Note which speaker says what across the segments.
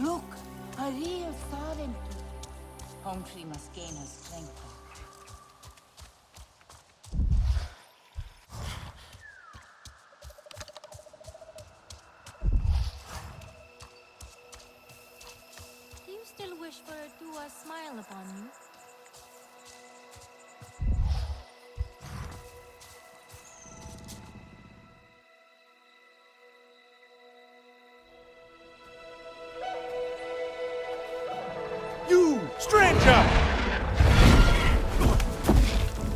Speaker 1: Look, a real Sarentu. Home tree must gain her strength back.
Speaker 2: Do you still wish for her to smile upon you?
Speaker 3: You, stranger!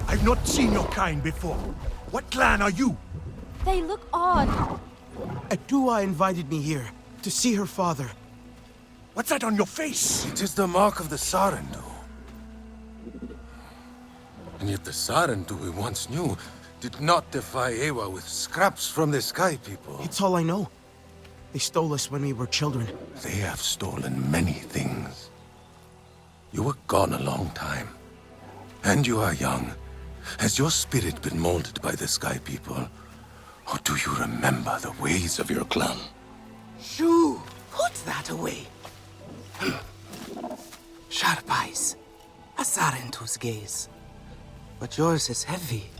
Speaker 3: I've not seen your kind before. What clan are you?
Speaker 2: They look odd.
Speaker 4: Adua invited me here to see her father.
Speaker 3: What's that on your face?
Speaker 5: It is the mark of the Sarentu. And yet the Sarentu we once knew did not defy Ewa with scraps from the Sky People.
Speaker 4: It's all I know. They stole us when we were children.
Speaker 5: They have stolen many things. You were gone a long time. And you are young. Has your spirit been molded by the Sky People? Or do you remember the ways of your clan?
Speaker 6: Shoo! Put that away. Sharp eyes. A Sarentu's gaze. But yours is heavy.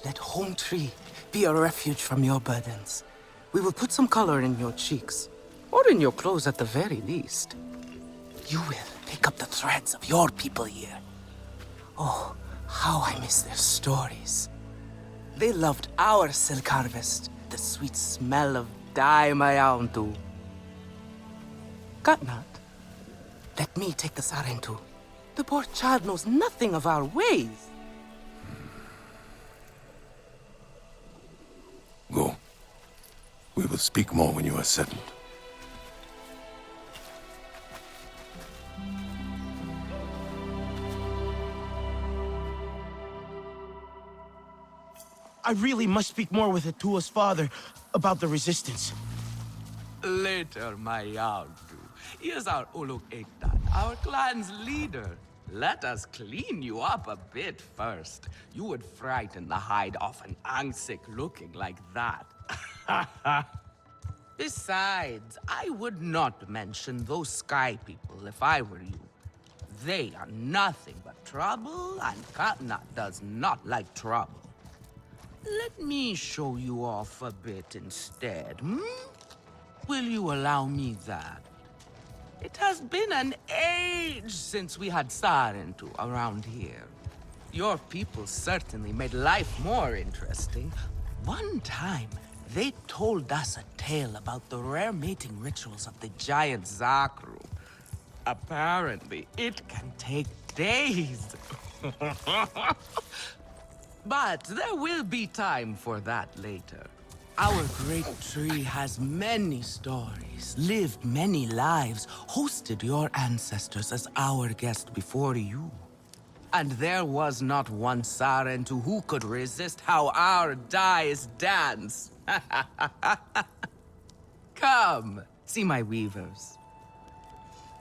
Speaker 6: Let Home Tree be a refuge from your burdens. We will put some color in your cheeks. Or in your clothes at the very least. You will pick up the threads of your people here. Oh, how I miss their stories. They loved our silk harvest, the sweet smell of dye mayauntu. Katnat, let me take the Sarentu. The poor child knows nothing of our ways.
Speaker 5: Go. We will speak more when you are settled.
Speaker 4: I really must speak more with Atua's father about the resistance.
Speaker 6: Later, Mayauntu. Here's our Uluk Ektan, our clan's leader. Let us clean you up a bit first. You would frighten the hide off an Angsik looking like that. Besides, I would not mention those Sky People if I were you. They are nothing but trouble, and Katnat does not like trouble. Let me show you off a bit instead, hmm? Will you allow me that? It has been an age since we had Sarentu around here. Your people certainly made life more interesting. One time, they told us a tale about the rare mating rituals of the giant Zakru. Apparently, it can take days. But there will be time for that later. Our great tree has many stories, lived many lives, hosted your ancestors as our guest before you. And there was not one Sarentu who could resist how our dyes dance. Come, see my weavers.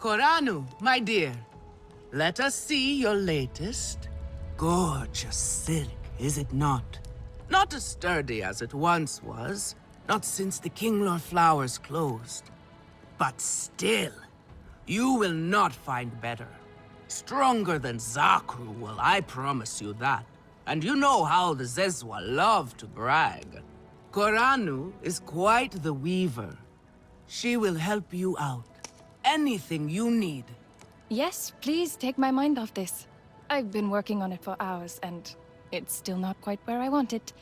Speaker 6: Koranu, my dear, let us see your latest. Gorgeous silk, is it not? Not as sturdy as it once was, not since the Kinglor flowers closed. But still, you will not find better. Stronger than Zakru will, I promise you that. And you know how the Zezwa love to brag. Koranu is quite the weaver. She will help you out. Anything you need.
Speaker 7: Yes, please take my mind off this. I've been working on it for hours, and it's still not quite where I want it.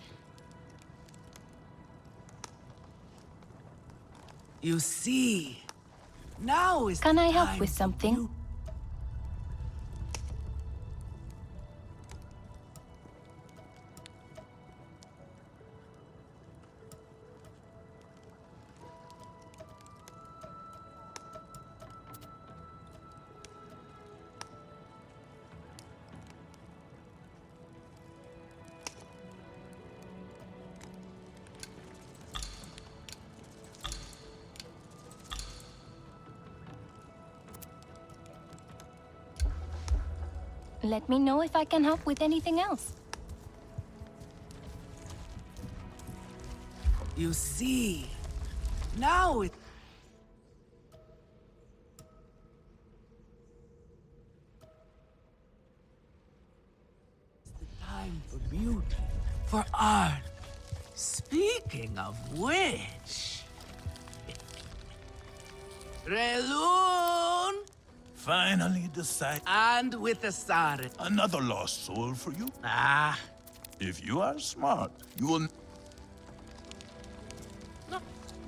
Speaker 6: You see, now is
Speaker 7: Can
Speaker 6: the
Speaker 7: I help
Speaker 6: time
Speaker 7: with
Speaker 6: for
Speaker 7: something?
Speaker 6: you.
Speaker 7: Let me know if I can help with anything else.
Speaker 6: You see, now it... for beauty, for art. Speaking of which... Relun!
Speaker 3: Finally decide.
Speaker 6: And with the Sarentu.
Speaker 3: Another lost soul for you?
Speaker 6: Ah,
Speaker 3: If you are smart, you will...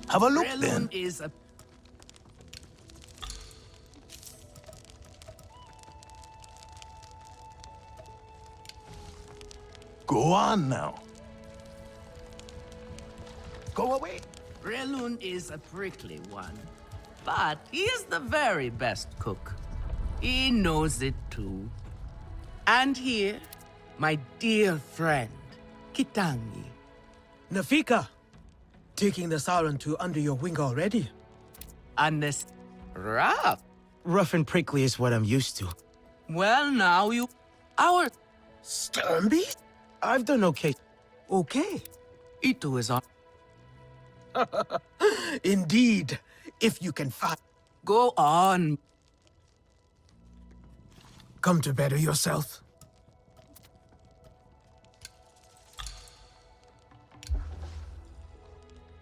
Speaker 3: Have a look then.
Speaker 6: Relun is a...
Speaker 3: Go on now. Go away.
Speaker 6: Relun is a prickly one, but he is the very best cook. He knows it too. And here, my dear friend, Kitangi.
Speaker 4: Nafika, taking the Sarentu under your wing already.
Speaker 6: And this rough.
Speaker 4: Rough and prickly is what I'm used to.
Speaker 6: Well, now you... Our...
Speaker 4: Stern beast? I've done okay. Okay.
Speaker 6: Itu is on...
Speaker 4: Indeed, if you can find...
Speaker 6: Go on.
Speaker 4: Come to better yourself.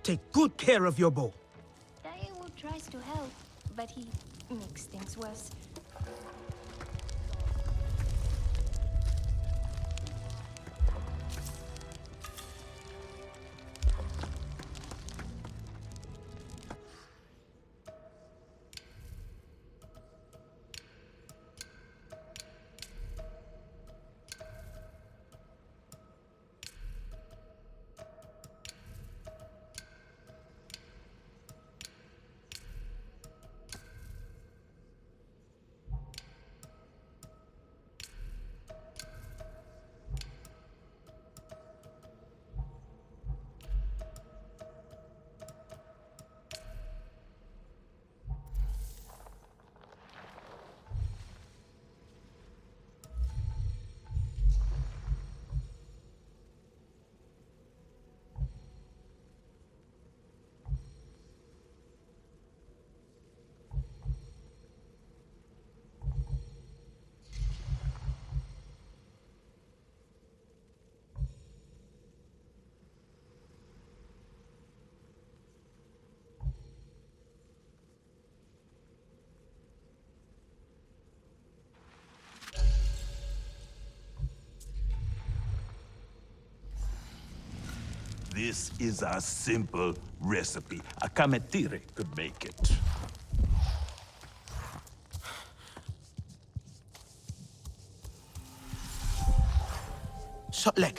Speaker 4: Take good care of your bow.
Speaker 2: Daewoo tries to help, but he makes things worse.
Speaker 3: This is a simple recipe. A kametire could make it.
Speaker 4: Sotlek,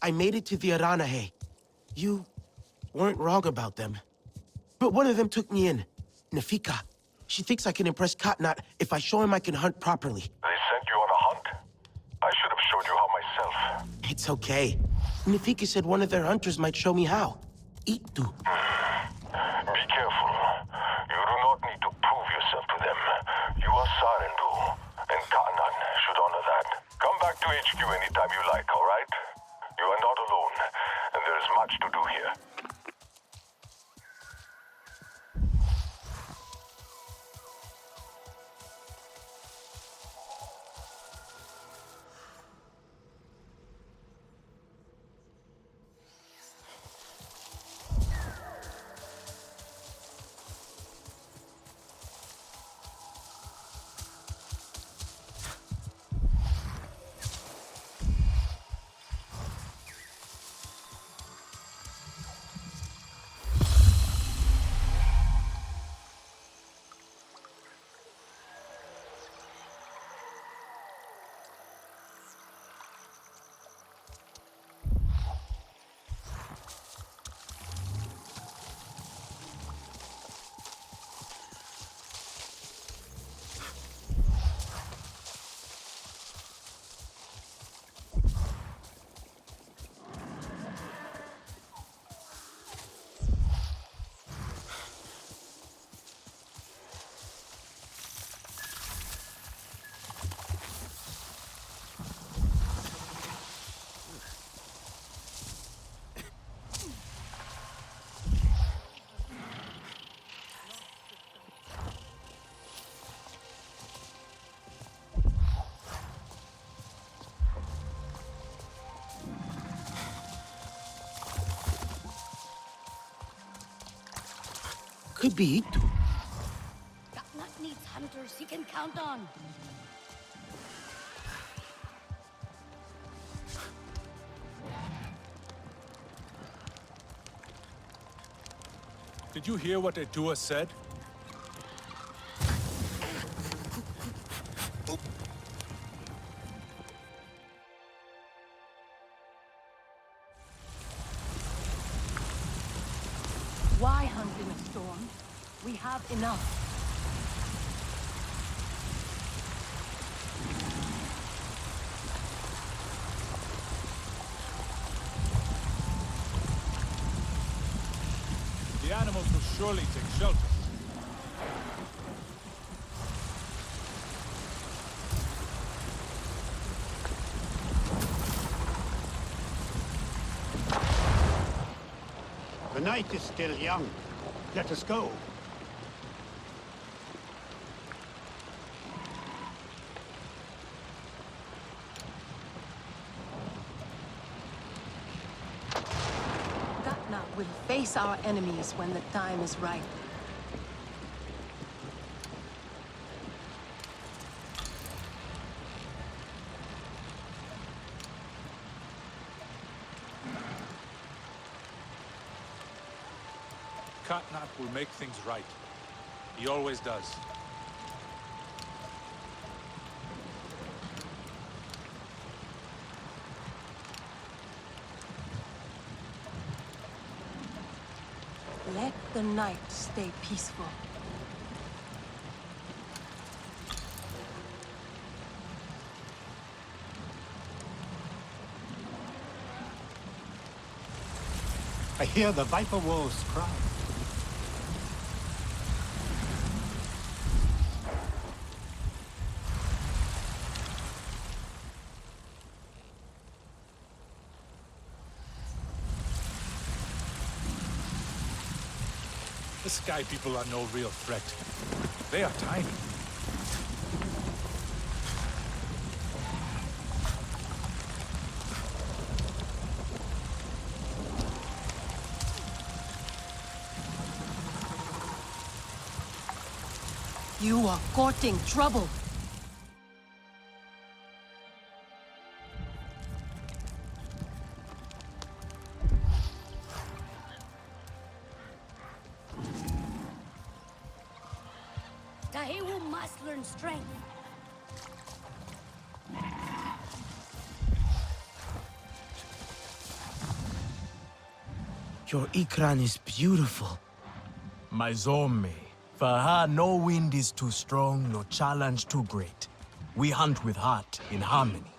Speaker 4: I made it to the Aranahe. You weren't wrong about them. But one of them took me in. Nafika. She thinks I can impress Katnat if I show him I can hunt properly.
Speaker 5: They sent you on a hunt? I should have showed you how myself.
Speaker 4: It's okay. Nafika said one of their hunters might show me how. Itu.
Speaker 5: Be careful. You do not need to prove yourself to them. You are Sarentu, and Katnat should honor that. Come back to HQ anytime you like, all right? You are not alone, and there is much to do here.
Speaker 4: Could be Itu.
Speaker 8: Katnat needs hunters he can count on.
Speaker 9: Did you hear what Edua said?
Speaker 8: Why hunt in a storm? We have enough.
Speaker 9: The animals will surely take shelter.
Speaker 10: The night is still young. Let us go.
Speaker 8: Katnat will face our enemies when the time is right.
Speaker 9: Katnat will make things right. He always does.
Speaker 8: Let the night stay peaceful.
Speaker 10: I hear the Viper Wolves cry.
Speaker 9: The Sky People are no real threat. They are tiny.
Speaker 8: You are courting trouble. Tahewu must learn strength.
Speaker 4: Your Ikran is beautiful.
Speaker 11: My Zome, for her no wind is too strong, no challenge too great. We hunt with heart, in harmony.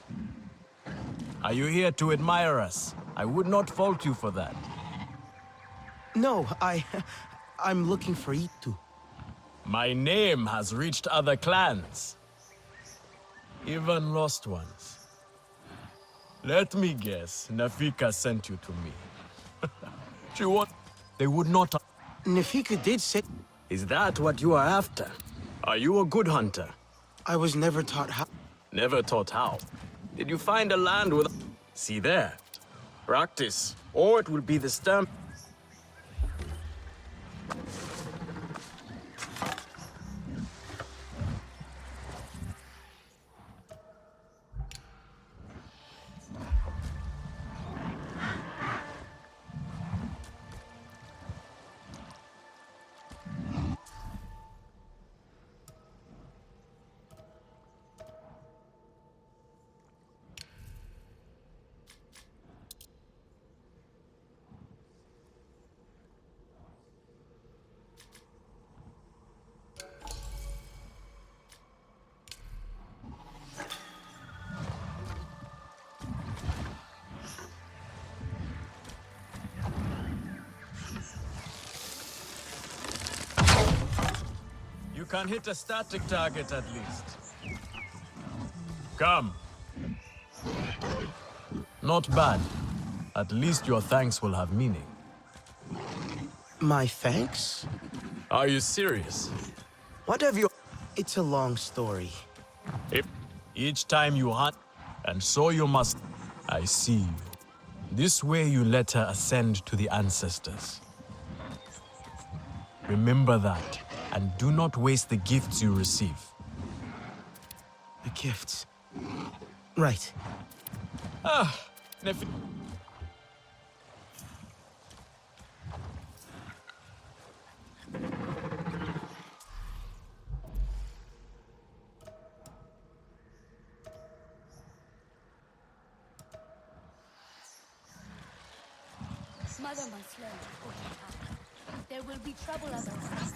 Speaker 11: Are you here to admire us? I would not fault you for that.
Speaker 4: No, I'm looking for Itu.
Speaker 11: My name has reached other clans. Even lost ones. Let me guess, Nafika sent you to me. She what? They would not...
Speaker 4: Nafika did say...
Speaker 11: Is that what you are after? Are you a good hunter?
Speaker 4: I was never taught how...
Speaker 11: Never taught how. Did you find a land with... See there. Practice, or it will be the stamp... You can hit a static target at least. Come. Not bad. At least your thanks will have meaning.
Speaker 4: My thanks?
Speaker 11: Are you serious?
Speaker 4: What have you... It's a long story.
Speaker 11: If each time you hunt, and so you must... I see you. This way you let her ascend to the ancestors. Remember that, and do not waste the gifts you receive.
Speaker 4: The gifts. Right.
Speaker 11: Nefi-
Speaker 8: Mother must learn to hold her tongue. There will be trouble otherwise.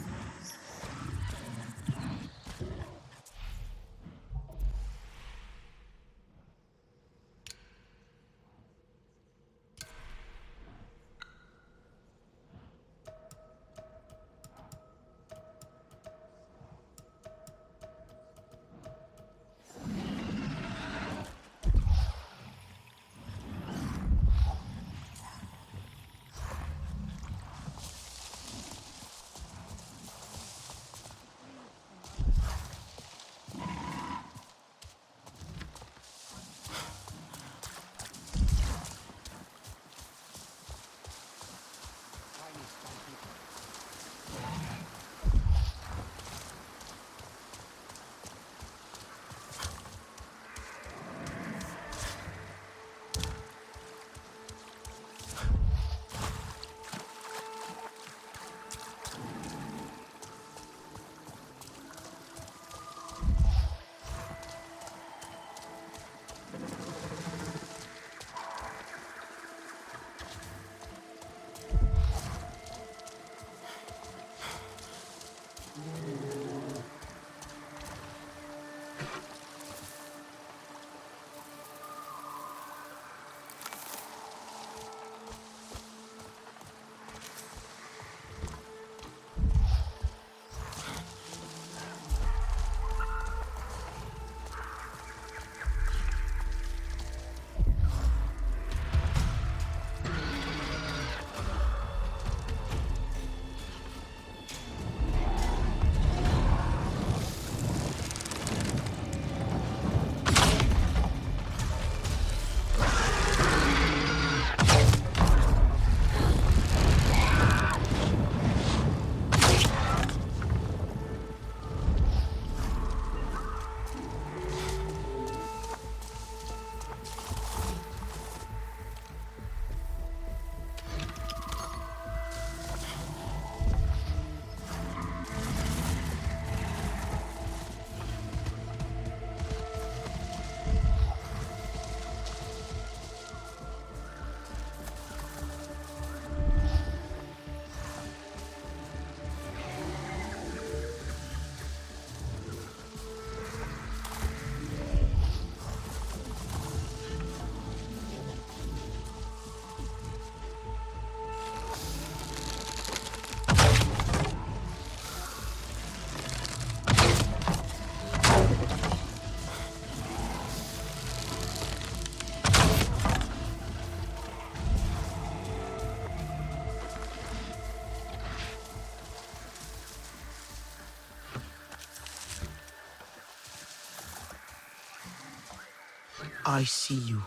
Speaker 4: I see you.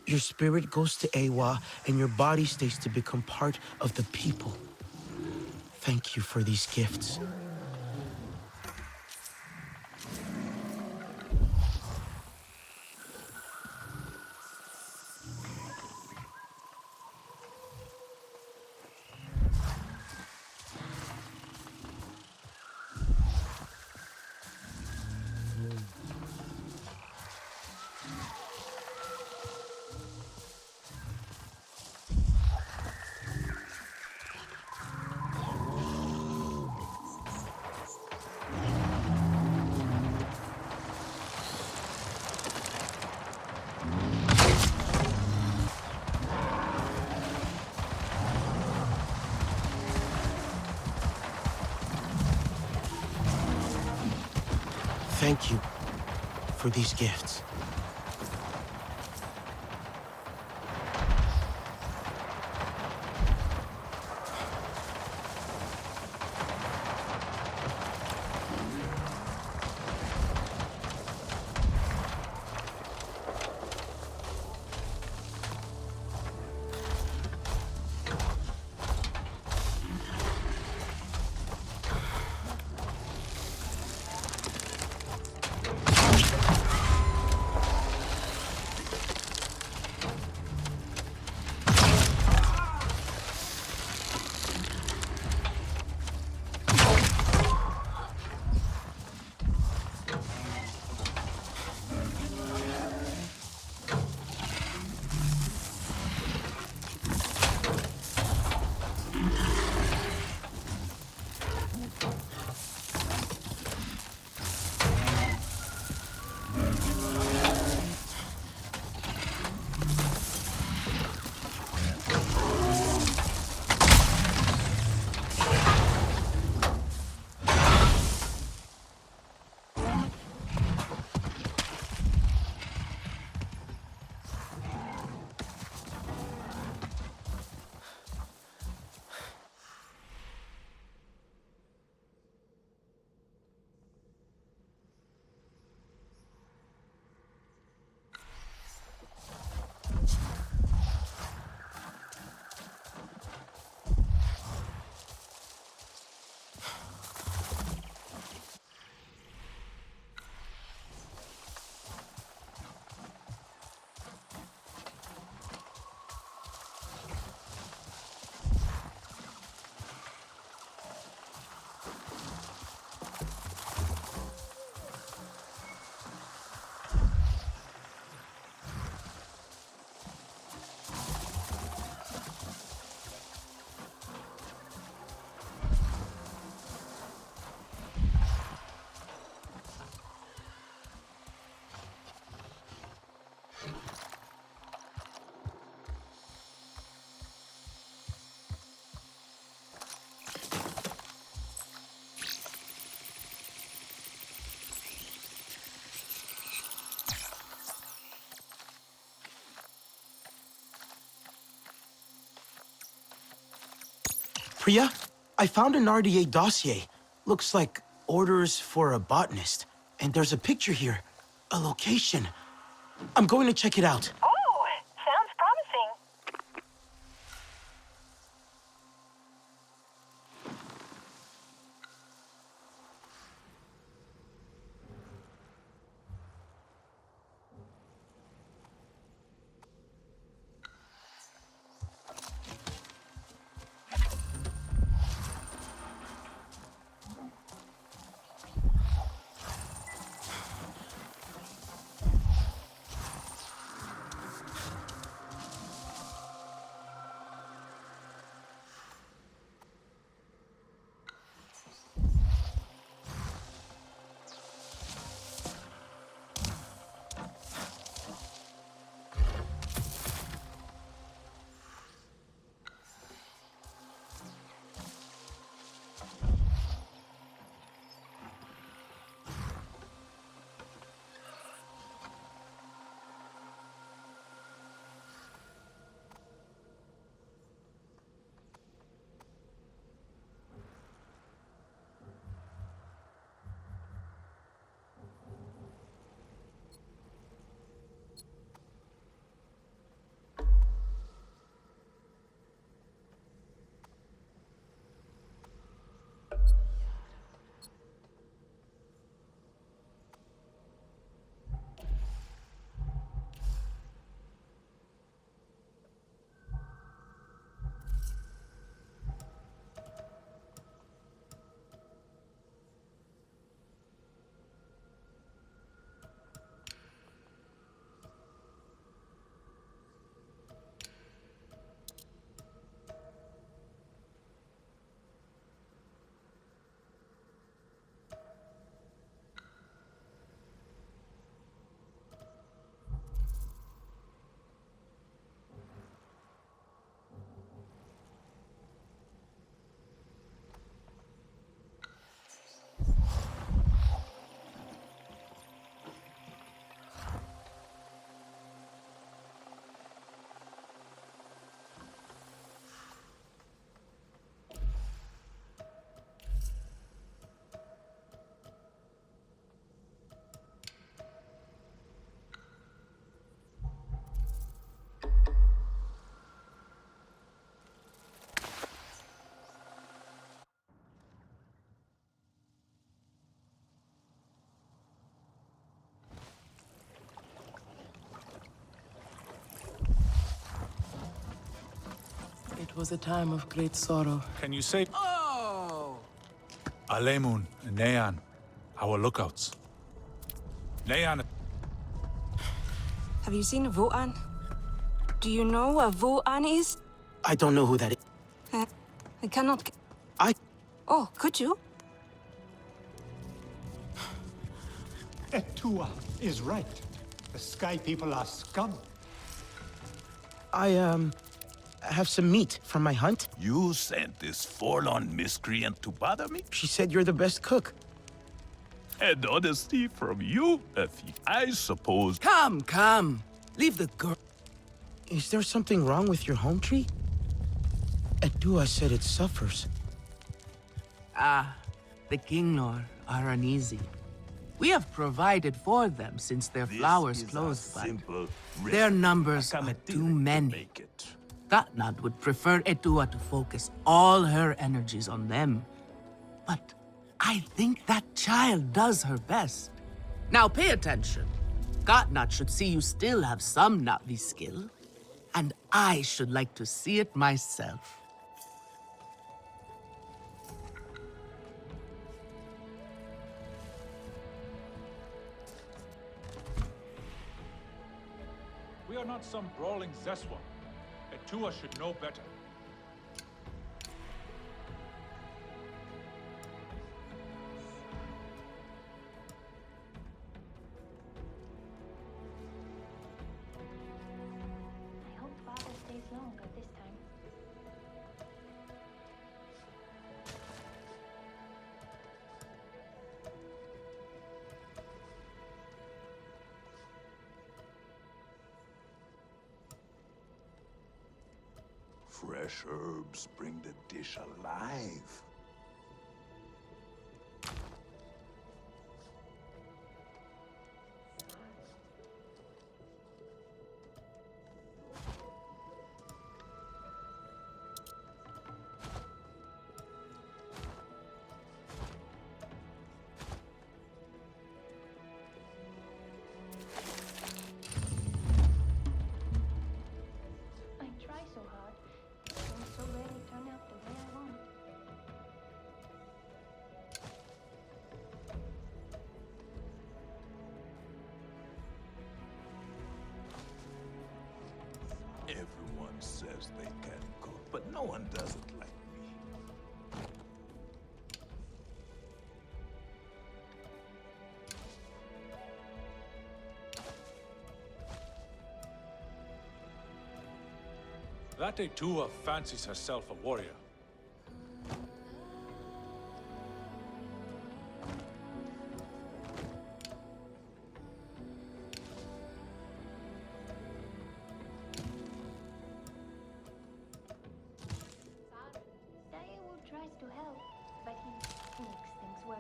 Speaker 4: Your spirit goes to Awa, and your body stays to become part of the people. Thank you for these gifts. Thank you for these gifts. Priya, I found an RDA dossier. Looks like orders for a botanist. And there's a picture here. A location. I'm going to check it out.
Speaker 12: Oh, sounds promising.
Speaker 13: It was a time of great sorrow.
Speaker 9: Can you say...
Speaker 6: Oh!
Speaker 9: Alemun and Neyan, our lookouts. Neyan...
Speaker 14: Have you seen a Vo'an? Do you know what Vo'an is?
Speaker 4: I don't know who that is.
Speaker 14: I cannot... Oh, could you?
Speaker 10: Etua is right. The Sky People are scum.
Speaker 4: I have some meat from my hunt.
Speaker 3: You sent this forlorn miscreant to bother me?
Speaker 4: She said you're the best cook.
Speaker 3: And honesty from you, Effie, I suppose.
Speaker 6: Come. Leave the girl.
Speaker 4: Is there something wrong with your home tree? Etua said it suffers.
Speaker 6: The Kinglor are uneasy. We have provided for them since their flowers closed, but their numbers are too many. Katnat would prefer Etua to focus all her energies on them. But I think that child does her best. Now pay attention. Katnat should see you still have some Na'vi skill, and I should like to see it myself.
Speaker 9: We are not some brawling Zeswa. Etua should know better.
Speaker 2: I hope Father stays longer this time.
Speaker 3: Fresh herbs bring the dish alive.
Speaker 2: I try so hard. Things so rarely turn out the way I want.
Speaker 3: Everyone says they can cook, but no one does it like me.
Speaker 9: That Etua fancies herself a warrior.
Speaker 2: Daewoo tries to help, but he makes things worse.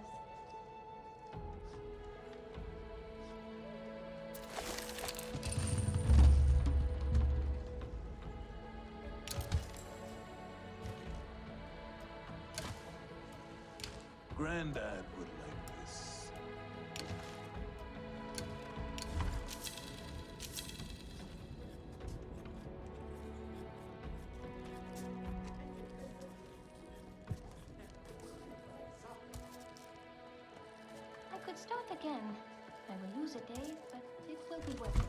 Speaker 3: Granddad would like this.
Speaker 2: I could start again. I will lose a day, but it will be worth it.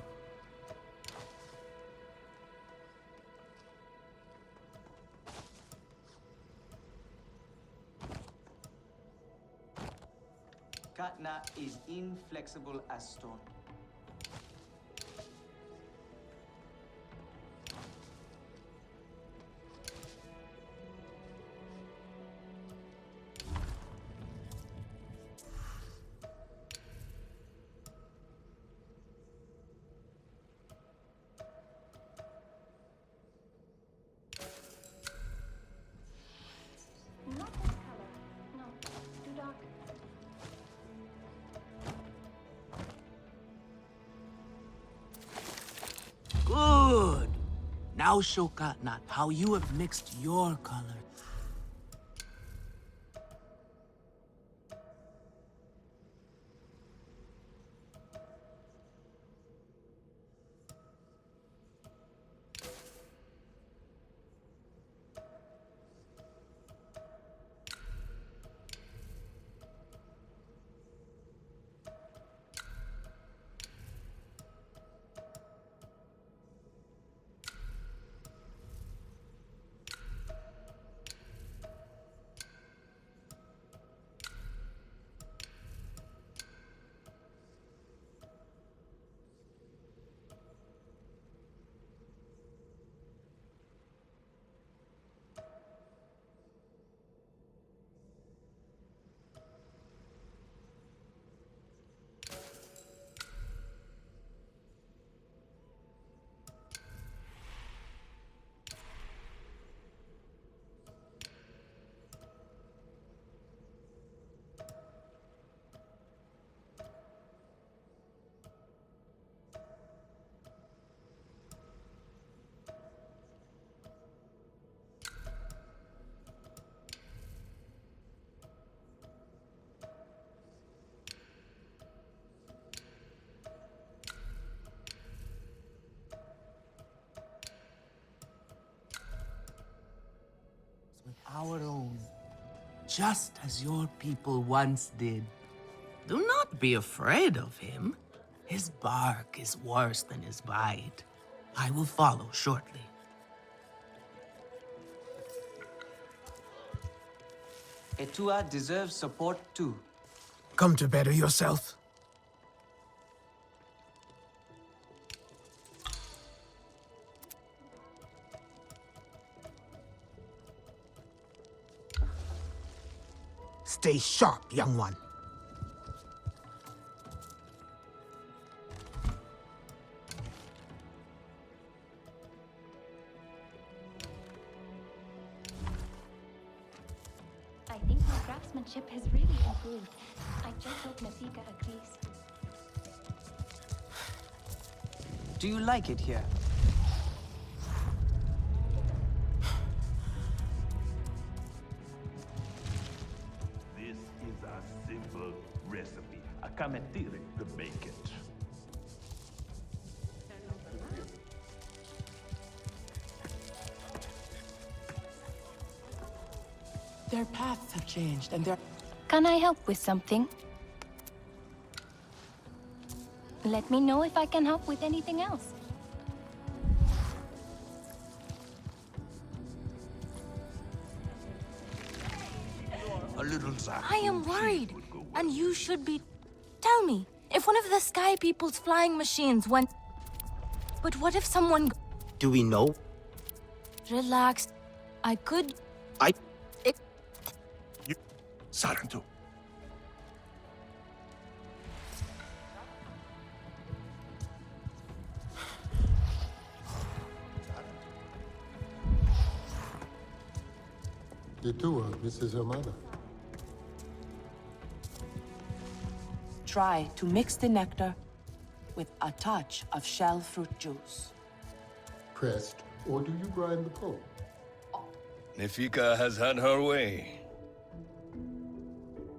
Speaker 15: Katna is inflexible as stone.
Speaker 2: Not this color. No, too dark.
Speaker 6: Good. Now show Katnat how you have mixed your colors. With our own, just as your people once did. Do not be afraid of him. His bark is worse than his bite. I will follow shortly.
Speaker 15: Etua deserves support too.
Speaker 4: Come to better yourself.
Speaker 16: Stay sharp, young one.
Speaker 2: I think my craftsmanship has really improved. I just hope Nafika agrees.
Speaker 15: Do you like it here?
Speaker 3: This is a simple recipe. A cametire could make it.
Speaker 13: Their paths have changed, and they're...
Speaker 7: Can I help with something? Let me know if I can help with anything else.
Speaker 3: A little
Speaker 14: I am worried, and you should be... Tell me, if one of the Sky People's flying machines went... But what if someone...
Speaker 4: Do we know?
Speaker 14: Relax. I could...
Speaker 5: Sarentu.
Speaker 16: You too, this is her mother.
Speaker 13: Try to mix the nectar with a touch of shell fruit juice.
Speaker 16: Pressed, or do you grind the pulp?
Speaker 5: Nefika has had her way.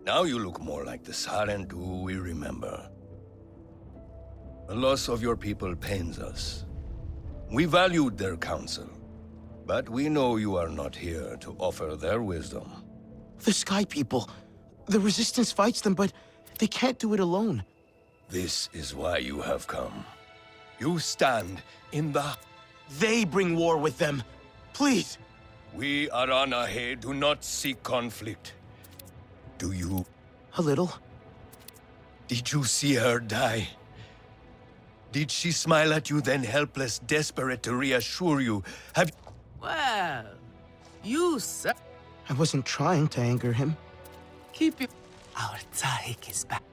Speaker 5: Now you look more like the Sarentu we remember. The loss of your people pains us. We valued their counsel, but we know you are not here to offer their wisdom.
Speaker 4: The Sky People. The Resistance fights them, but they can't do it alone.
Speaker 5: This is why you have come. You stand in the...
Speaker 4: They bring war with them. Please.
Speaker 5: We, Aranahe, do not seek conflict. Do you?
Speaker 4: A little.
Speaker 5: Did you see her die? Did she smile at you, then helpless, desperate to reassure you? Have...
Speaker 6: Well, you said...
Speaker 4: I wasn't trying to anger him.
Speaker 13: Keep your... Our Tsahik is back.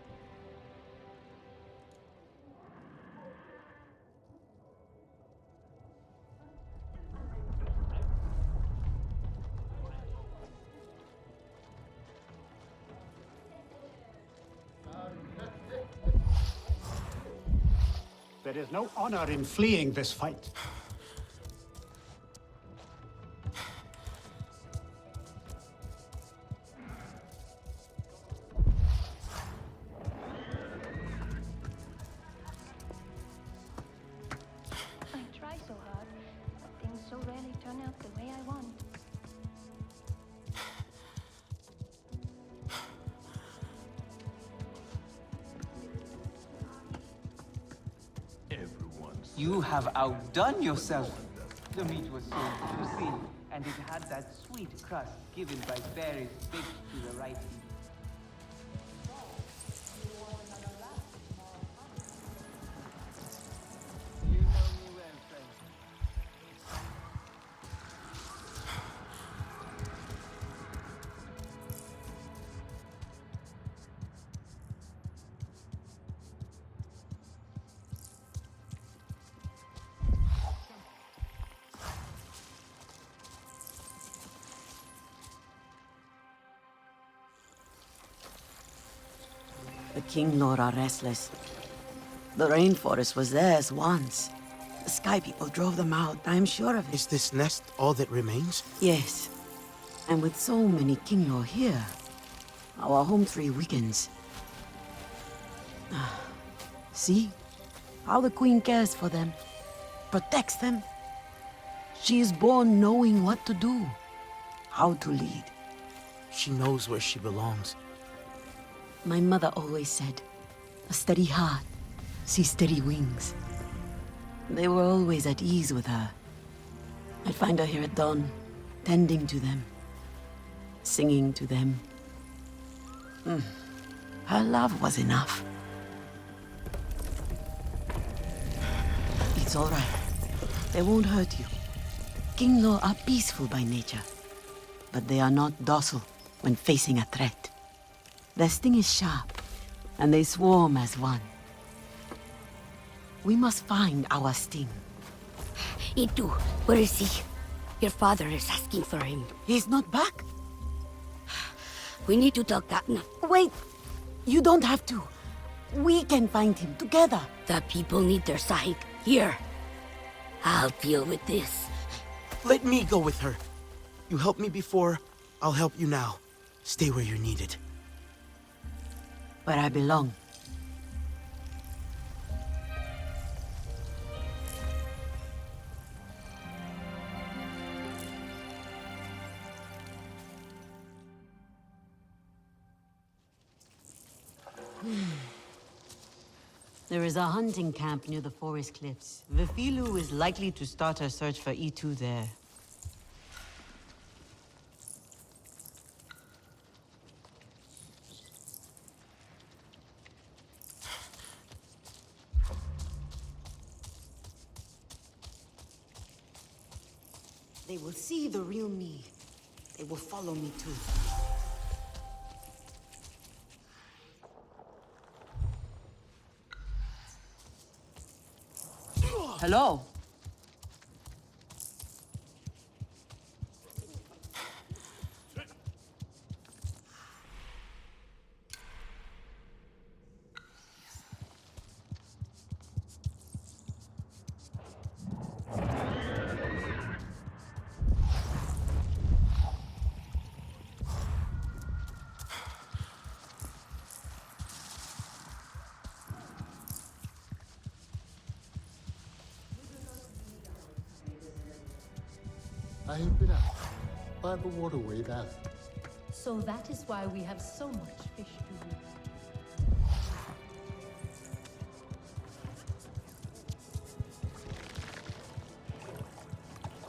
Speaker 10: There is no honor in fleeing this fight.
Speaker 2: I try so hard, but things so rarely turn out the way I want.
Speaker 15: You have outdone yourself. The meat was so juicy, and it had that sweet crust given by fairies baked to the right heat. You know me well, friend.
Speaker 17: The King Lord are restless. The rainforest was theirs once. The Sky People drove them out, I'm sure of it.
Speaker 4: Is this nest all that remains?
Speaker 17: Yes. And with so many King Lord here, our home tree weakens. See? How the Queen cares for them. Protects them. She is born knowing what to do. How to lead.
Speaker 4: She knows where she belongs.
Speaker 17: My mother always said, a steady heart sees steady wings. They were always at ease with her. I'd find her here at dawn, tending to them, singing to them. Her love was enough. It's all right. They won't hurt you. King Law are peaceful by nature, but they are not docile when facing a threat. Their sting is sharp, and they swarm as one. We must find our sting.
Speaker 8: Itu, where is he? Your father is asking for him.
Speaker 17: He's not back.
Speaker 8: We need to tell Katna.
Speaker 17: Wait! You don't have to. We can find him together.
Speaker 8: The people need their sahik. Here. I'll deal with this.
Speaker 4: Let me go with her. You helped me before, I'll help you now. Stay where you're needed.
Speaker 17: Where I belong. There is a hunting camp near the forest cliffs. Vifilu is likely to start her search for E2 there. They will see the real me. They will follow me too.
Speaker 13: Hello.
Speaker 16: I have been out by the waterway down.
Speaker 18: So that is why we have so much fish to eat.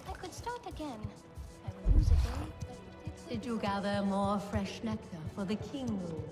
Speaker 2: I could start again. I will lose a day, but
Speaker 18: Did you gather more fresh nectar for the king room?